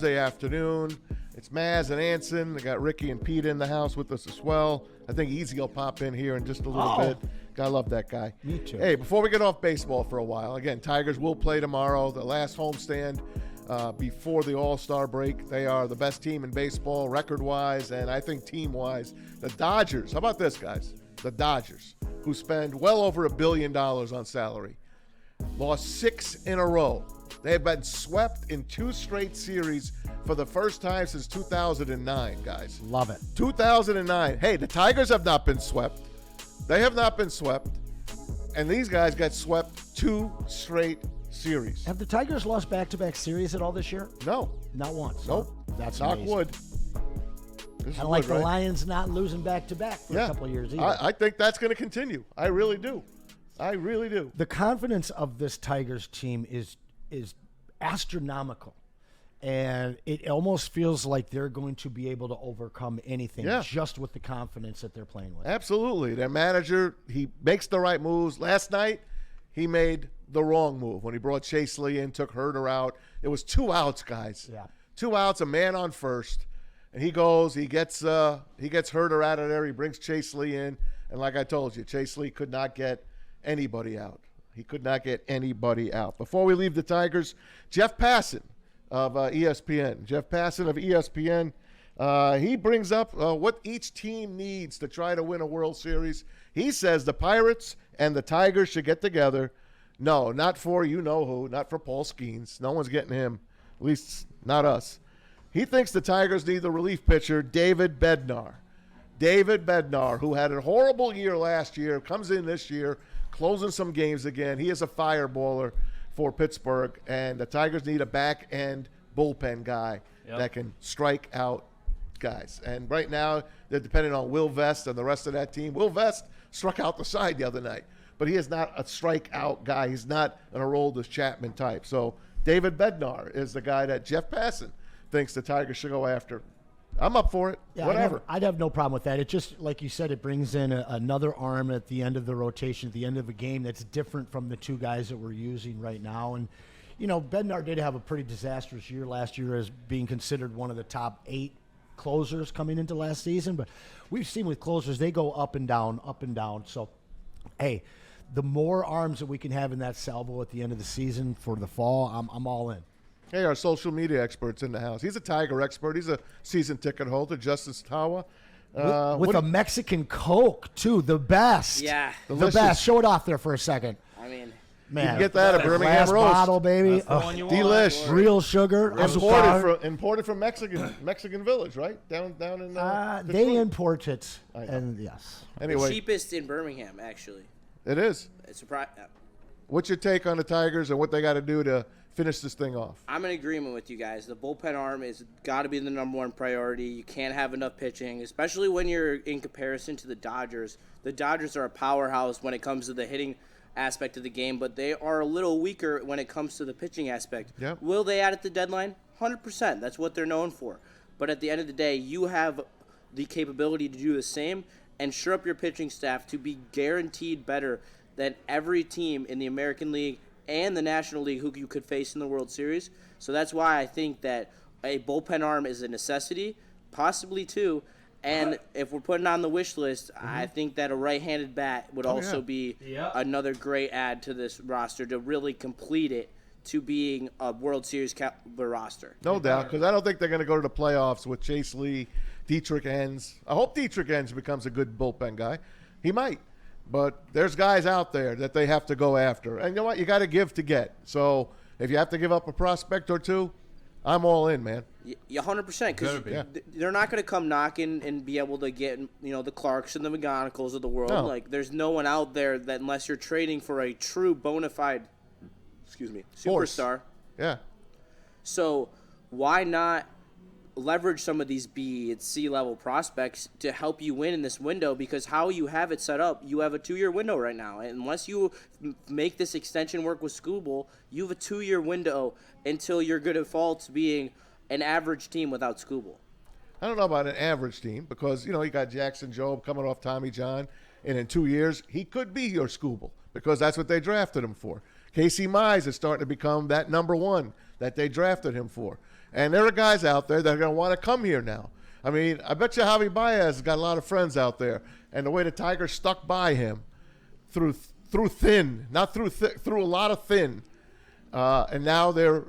Thursday afternoon. It's Maz and Anson. They got Ricky and Pete in the house with us as well. I think Easy will pop in here in just a little bit. I love that guy. Me too. Hey, before we get off baseball for a while, again, Tigers will play tomorrow, the last homestand before the All-Star break. They are the best team in baseball record-wise and I think team-wise. The Dodgers, how about this, guys? The Dodgers, who spend well over $1 billion on salary, lost 6 in a row. They have been swept in 2 straight series for the first time since 2009, guys. Love it. 2009. Hey, the Tigers have not been swept. They have not been swept. And these guys got swept 2 straight series. Have the Tigers lost back-to-back series at all this year? No. Not once. Nope. That's knock amazing. wood. Kind of like the Lions not losing back-to-back for a couple of years either. I think that's going to continue. I really do. I really do. The confidence of this Tigers team is astronomical. And it almost feels like they're going to be able to overcome anything just with the confidence that they're playing with. Absolutely. Their manager, he makes the right moves. Last night, he made the wrong move when he brought Chase Lee in, took Herder out. It was 2 outs, guys. Yeah. 2 outs, a man on first. And he goes, he gets Herder out of there. He brings Chase Lee in. And like I told you, Chase Lee could not get anybody out. He could not get anybody out. Before we leave the Tigers, Jeff Passan of ESPN. Jeff Passan of ESPN, he brings up what each team needs to try to win a World Series. He says the Pirates and the Tigers should get together. No, not for you-know-who, not for Paul Skeens. No one's getting him, at least not us. He thinks the Tigers need the relief pitcher, David Bednar. David Bednar, who had a horrible year last year, comes in this year, closing some games again. He is a fireballer for Pittsburgh, and the Tigers need a back-end bullpen guy that can strike out guys. And right now, they're depending on Will Vest and the rest of that team. Will Vest struck out the side the other night, but he is not a strikeout guy. He's not an Aroldis Chapman type. So David Bednar is the guy that Jeff Passan thinks the Tigers should go after. I'm up for it. Yeah, whatever. I'd have no problem with that. It just, like you said, it brings in another arm at the end of the rotation, at the end of a game that's different from the 2 guys that we're using right now. And, you know, Bednar did have a pretty disastrous year last year as being considered one of the top 8 closers coming into last season. But we've seen with closers, they go up and down, up and down. So, hey, the more arms that we can have in that salvo at the end of the season for the fall, I'm all in. Hey, our social media expert's in the house. He's a Tiger expert. He's a season ticket holder, Justice Tawa. With a Mexican Coke, too. The best. Yeah. Delicious. The best. Show it off there for a second. I mean, Man, you can get that at Birmingham glass Roast. bottle, baby. That's the one you want. Delish. Real sugar. Imported from Mexican Village, right? Down in They Detroit. import it. I know. And yes. Anyway, the cheapest in Birmingham, actually. it is. It's surprise. What's your take on the Tigers and what they got to do to finish this thing off? I'm in agreement with you guys. The bullpen arm is got to be the number 1 priority. You can't have enough pitching, especially when you're in comparison to the Dodgers. The Dodgers are a powerhouse when it comes to the hitting aspect of the game, but they are a little weaker when it comes to the pitching aspect. Yep. Will they add at the deadline? 100%. That's what they're known for. But at the end of the day, you have the capability to do the same and shore up your pitching staff to be guaranteed better than every team in the American League and the National League who you could face in the World Series. So that's why I think that a bullpen arm is a necessity, possibly 2. And if we're putting on the wish list, I think that a right-handed bat would also be another great add to this roster to really complete it to being a World Series caliber roster. No doubt, because I don't think they're going to go to the playoffs with Chase Lee, Dietrich Enns. I hope Dietrich Enns becomes a good bullpen guy. He might. But there's guys out there that they have to go after. And you know what? You got to give to get. So if you have to give up a prospect or 2, I'm all in, man. 100%. Because they're not going to come knocking and be able to get, the Clarks and the McGonicals of the world. No. Like, there's no one out there that unless you're trading for a true bona fide, superstar. Yeah. So why not leverage some of these B and C level prospects to help you win in this window? Because how you have it set up, you have a 2-year window right now. And unless you make this extension work with Skubal, you have a 2-year window until you're going to fall to being an average team without Skubal. I don't know about an average team because, you got Jackson Jobe coming off Tommy John, and in 2 years, he could be your Skubal because that's what they drafted him for. Casey Mize is starting to become that number 1 that they drafted him for. And there are guys out there that are going to want to come here now. I mean, I bet you Javi Baez has got a lot of friends out there. And the way the Tigers stuck by him through thin, not through thick, through a lot of thin, and now they're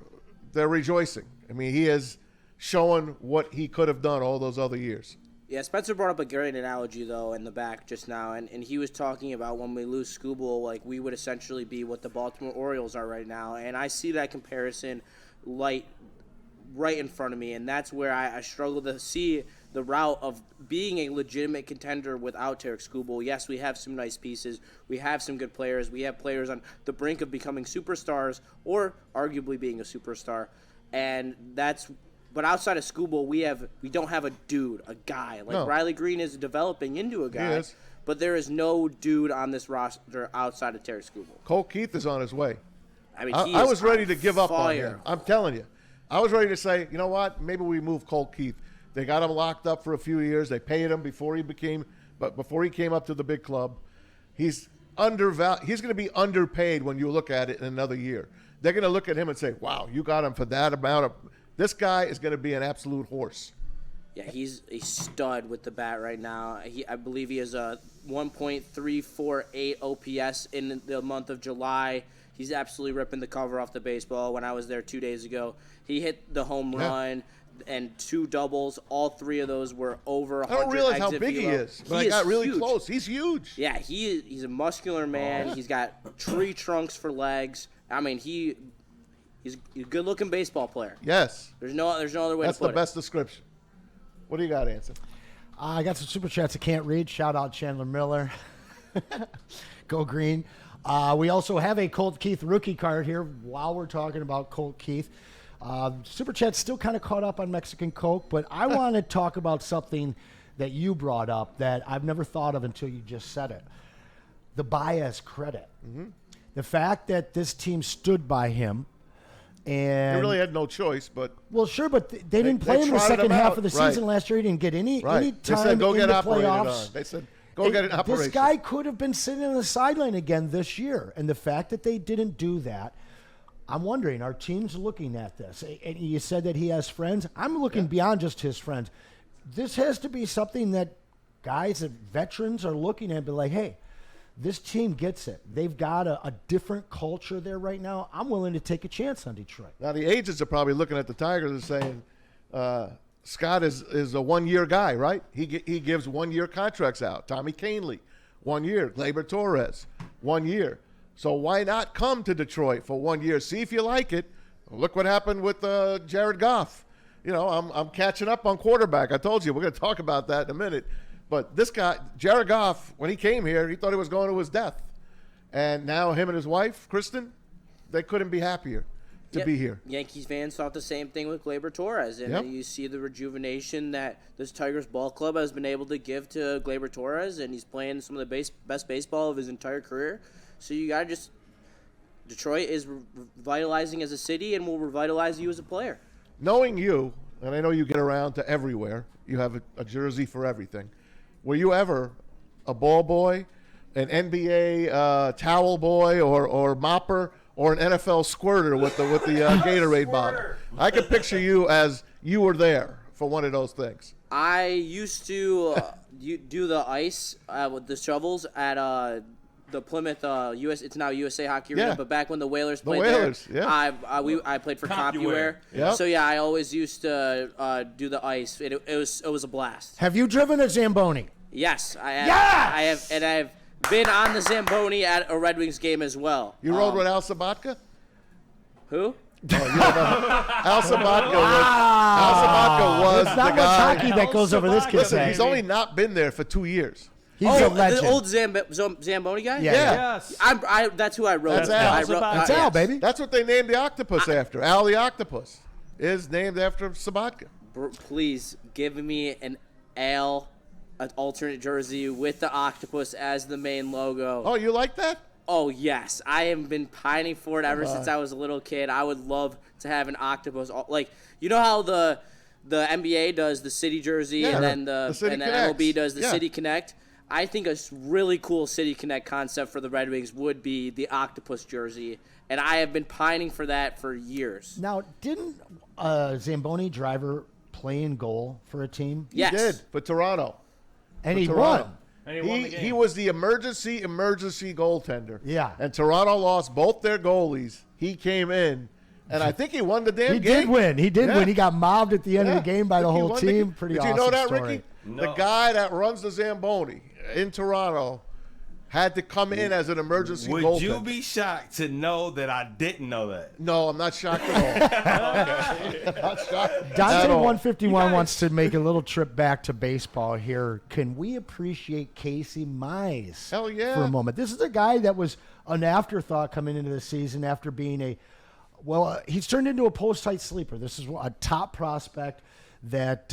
rejoicing. I mean, he has shown what he could have done all those other years. Yeah, Spencer brought up a great analogy, though, in the back just now, and he was talking about when we lose Skubal, like, we would essentially be what the Baltimore Orioles are right now, and I see that comparison right in front of me, and that's where I struggle to see the route of being a legitimate contender without Tarik Skubal. Yes, we have some nice pieces. We have some good players. We have players on the brink of becoming superstars or arguably being a superstar, and that's – but outside of Skubal, we don't have a dude, a guy. Like, no. Riley Green is developing into a guy, but there is no dude on this roster outside of Tarik Skubal. Cole Keith is on his way. I mean, I was ready to give up on him. I'm telling you. I was ready to say, you know what, maybe we move Cole Keith. They got him locked up for a few years. They paid him before he came up to the big club. He's undervalued. He's going to be underpaid when you look at it in another year. They're going to look at him and say, wow, you got him for that amount of – this guy is going to be an absolute horse. Yeah, he's a stud with the bat right now. I believe he has a 1.348 OPS in the month of July. He's absolutely ripping the cover off the baseball. When I was there 2 days ago, he hit the home run and 2 doubles. All 3 of those were over 100. I don't realize how big he is, but I got really close. He's huge. Yeah, he's a muscular man. He's got tree trunks for legs. I mean, he's a good-looking baseball player. Yes. There's no other way to put it. That's the best description. What do you got, Anson? I got some super chats I can't read. Shout out Chandler Miller. Go Green. We also have a Colt Keith rookie card here while we're talking about Colt Keith. Super chat's still kind of caught up on Mexican Coke, but I want to talk about something that you brought up that I've never thought of until you just said it. The Baez credit. Mm-hmm. The fact that this team stood by him. And they really had no choice, but well, sure, but they didn't play him in the second half of the season last year. He didn't get any time they said, go in get the operated playoffs. on. They said, go get an operation. This guy could have been sitting on the sideline again this year, and the fact that they didn't do that, I'm wondering, are teams looking at this? And you said that he has friends. I'm looking beyond just his friends. This has to be something that guys, that veterans are looking at and be like, hey, this team gets it. They've got a different culture there right now. I'm willing to take a chance on Detroit. Now, the agents are probably looking at the Tigers and saying, Scott is a one-year guy, right? He gives one-year contracts out. Tommy Kahnle, 1 year. Gleyber Torres, 1 year. So why not come to Detroit for 1 year? See if you like it. Look what happened with Jared Goff. You know, I'm catching up on quarterback. I told you, we're going to talk about that in a minute. But this guy, Jared Goff, when he came here, he thought he was going to his death. And now him and his wife, Kristen, they couldn't be happier to be here. Yankees fans thought the same thing with Gleyber Torres. And you see the rejuvenation that this Tigers ball club has been able to give to Gleyber Torres. And he's playing some of the best baseball of his entire career. So you got to just – Detroit is revitalizing as a city and will revitalize you as a player. Knowing you, and I know you get around to everywhere. You have a jersey for everything. Were you ever a ball boy, an NBA towel boy, or mopper, or an NFL squirter with the Gatorade bottle? I could picture you as you were there for one of those things. I used to do the ice with the shovels at the Plymouth it's now USA Hockey Arena, but back when the Whalers played there, I played for CompuWare. Yep. So I always used to do the ice. It was a blast. Have you driven a Zamboni? Yes, I have. Yes! I have been on the Zamboni at a Red Wings game as well. You rode with Al Sabatka? Who? Al Sabatka was There's the not much guy. hockey that goes over this kid's Listen, head. he's only not been there for 2 years. He's a legend. The old Zamboni guy? Yeah. Yes. That's who I wrote. That's Al. That's Al, baby. That's what they named the octopus after. Al the octopus is named after Sabatka. Please give me an alternate jersey with the octopus as the main logo. Oh, you like that? Oh, yes. I have been pining for it ever since I was a little kid. I would love to have an octopus. Like, you know how the NBA does the City jersey and then the MLB does the City Connect? I think a really cool City Connect concept for the Red Wings would be the octopus jersey And I have been pining for that for years. Now, didn't Zamboni Driver play in goal for a team? Yes. He did for Toronto. And For he Toronto. won. And he won the game. He was the emergency goaltender. Yeah. And Toronto lost both their goalies. He came in, and I think he won the damn He game. did win. He did Yeah. win. He got mobbed at the end of the game by the I think he whole won team. Pretty Did awesome you know that, story. Ricky? No. The guy that runs the Zamboni in Toronto had to come in as an emergency Would goaltender. you be shocked to know that I didn't know that? No, I'm not shocked at all. Not shocked at Dante all. 151 wants to make a little trip back to baseball here. Can we appreciate Casey Mize Hell yeah. for a moment? This is a guy that was an afterthought coming into the season after being he's turned into a post-tight sleeper. This is a top prospect that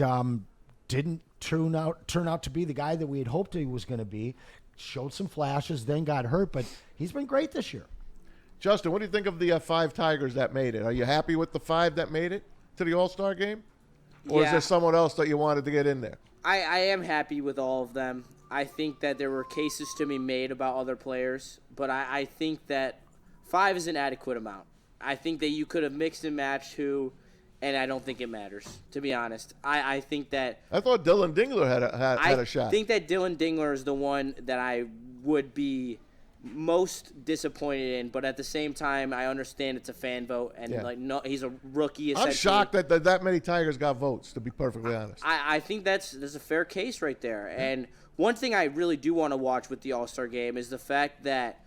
didn't turn out to be the guy that we had hoped he was going to be. Showed some flashes, then got hurt, but he's been great this year. Justin, what do you think of the 5 Tigers that made it? Are you happy with the 5 that made it to the All-Star game? Or is Yeah. there someone else that you wanted to get in there? I am happy with all of them. I think that there were cases to be made about other players, but I think that 5 is an adequate amount. I think that you could have mixed and matched who, and I don't think it matters, to be honest. I think that I thought Dylan Dingler had a shot. I think that Dylan Dingler is the one that I would be most disappointed in, but at the same time, I understand it's a fan vote, and Yeah. no, he's a rookie. I'm Essentially. shocked that many Tigers got votes, to be perfectly honest. I think there's a fair case right there. And one thing I really do want to watch with the All-Star game is the fact that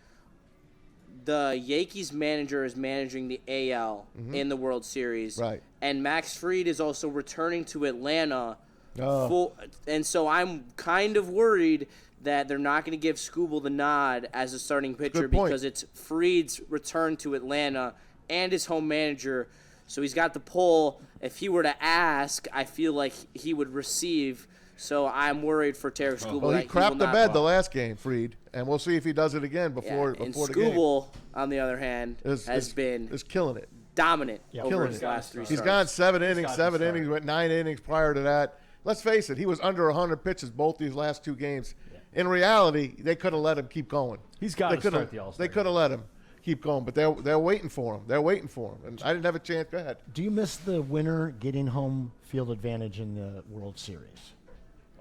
the Yankees manager is managing the AL in the World Series. Right. And Max Fried is also returning to Atlanta. Oh. And so I'm kind of worried that they're not going to give Skubal the nod as a starting pitcher Good point. because it's Fried's return to Atlanta and his home manager. So he's got the pull. If he were to ask, I feel like he would receive. So I'm worried for Tarek Skubal. Well, that he crapped will the not bed go. the last game, Fried, and we'll see if he does it again Yeah, before and the game. Skubal, on the other hand, has been is killing it. dominant over Killing his it. last 3 He's starts. gone 7 innings, got to 7 start. innings, went 9 innings prior to that. Let's face it, he was under 100 pitches both these last 2 games. In reality, they could have let him keep going. He's got They to coulda- start the All-Star They could have let him keep going, but they're waiting for him. They're waiting for him, and I didn't have a chance. Go ahead. Do you miss the winner getting home field advantage in the World Series?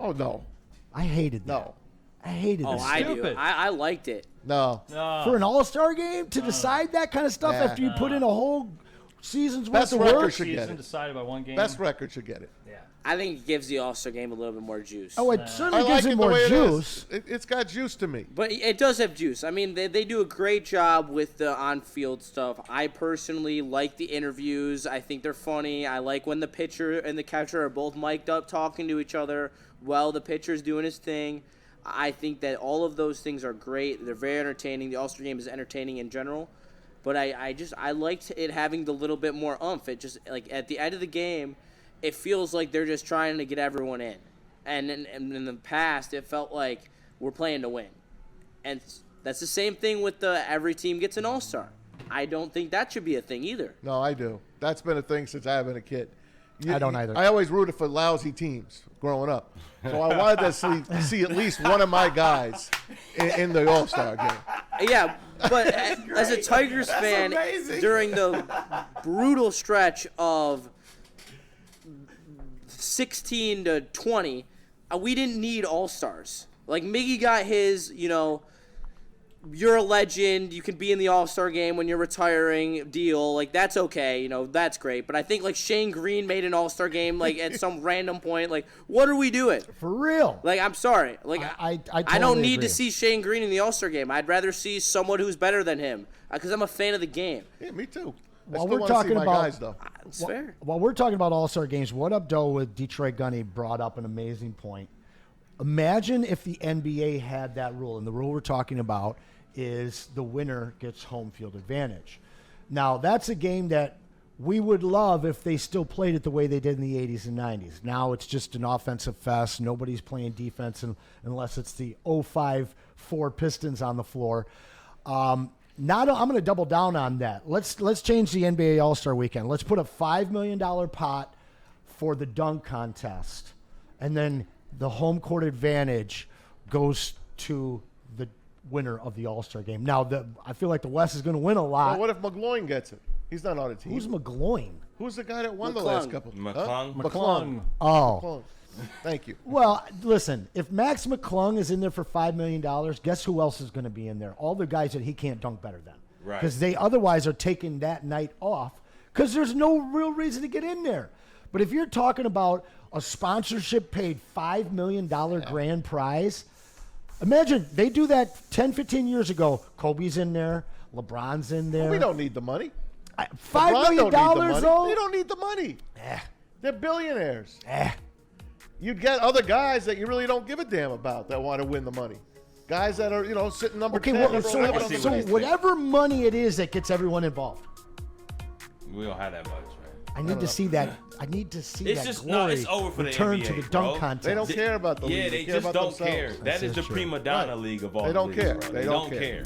Oh no, I hated that. no, I hated Oh, that. I do. Stupid. I liked it. no. For an All-Star game to decide that kind of stuff Nah. after you put in a whole season's Best worth of record work? should get Season it. decided by one game. Best record should get it. Yeah. I think it gives the All-Star game a little bit more juice. Oh, it I certainly like gives it it the more way it juice. is. It's got juice to me. But it does have juice. I mean, they do a great job with the on-field stuff. I personally like the interviews. I think they're funny. I like when the pitcher and the catcher are both mic'd up talking to each other while the pitcher's doing his thing. I think that all of those things are great. They're very entertaining. The All-Star game is entertaining in general. But I liked it having the little bit more oomph. It just, like, at the end of the game, it feels like they're just trying to get everyone in. And in the past, it felt like we're playing to win. And that's the same thing with the every team gets an all-star. I don't think that should be a thing either. No, I do. That's been a thing since I've been a kid. I don't either. I always rooted for lousy teams growing up. So I wanted to see at least one of my guys in the All-Star game. Yeah, but as a Tigers fan, amazing. during the brutal stretch of 16 to 20, we didn't need all-stars. Like, Miggy got his, you're a legend, you can be in the all-star game when you're retiring deal. Like, that's okay, that's great. But I think, like, Shane Green made an all-star game, like, at some random point. Like, what are we doing? For real. Like, I'm sorry. Like, I I totally don't need agree. to see Shane Green in the All-Star game. I'd rather see someone who's better than him because I'm a fan of the game. Yeah, me too. While I we're still want to see talking my about- guys, though. It's fair. While we're talking about All-Star games, what up, Doe, with Detroit Gunny brought up an amazing point. Imagine if the NBA had that rule, and the rule we're talking about is the winner gets home field advantage. Now, that's a game that we would love if they still played it the way they did in the 80s and 90s. Now it's just an offensive fest. Nobody's playing defense unless it's the 0-5-4 Pistons on the floor. I'm going to double down on that. Let's change the NBA All-Star Weekend. Let's put a $5 million pot for the dunk contest, and then the home court advantage goes to winner of the All-Star game. Now, I feel like the West is going to win a lot. Well, what if McGloin gets it? He's not on the team. Who's McGloin? Who's the guy that won the last couple? McClung. McClung. Oh. McClung. Thank you. Well, listen, if Max McClung is in there for $5 million, guess who else is going to be in there? All the guys that he can't dunk better than. Right. Because they otherwise are taking that night off because there's no real reason to get in there. But if you're talking about a sponsorship paid $5 million grand prize, imagine they do that 10, 15 years ago. Kobe's in there. LeBron's in there. Well, we don't need the money. $5 million, though? They don't need the money. Eh. They're billionaires. Eh. You'd get other guys that you really don't give a damn about that want to win the money. Guys that are, sitting number 10. Well, number 11 on the so list. whatever money it is that gets everyone involved. We don't have that much, man. I need to see that. I need to see It's that just glory it's over for return the NBA, to the dunk bro. contest. They don't care about the league. Yeah, they care just about don't themselves. care. That This is is the true. prima donna Right. league of all. They don't leagues, care. bro. They don't care.